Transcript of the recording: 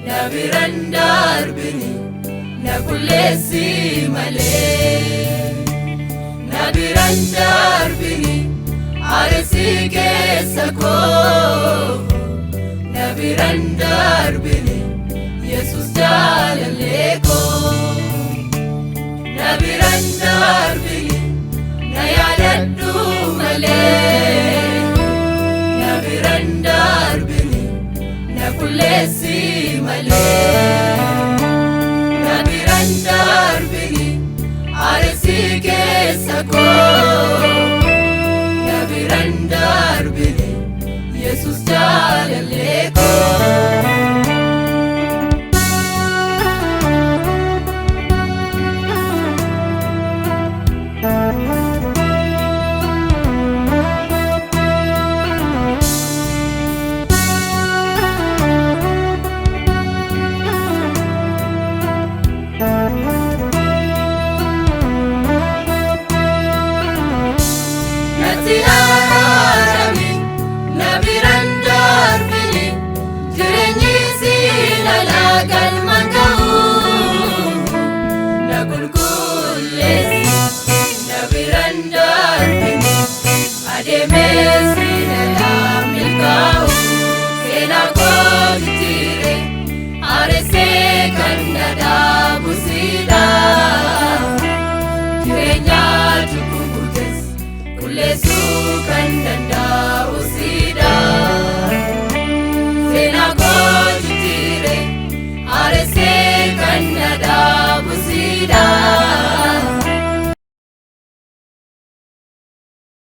Nabiran darbini na kulesi male Nabiran darbini arsi ke sako Nabiran darbini Jesus jalaleko Nabiran darbini na yaladdu male Nabiran darbini na kulesi Nabiran darbini arsi ke sako Nabiran darbini Jesus jalaleko Nabiran darbini jireenyi si lalagal manga'u na qulqulleessi Nabiran darbini adeemesi lala milkaa'u seenaa koo jijjiire aaresee kan dhadhaabu siidha jireenya cubbuu guutes qulleessu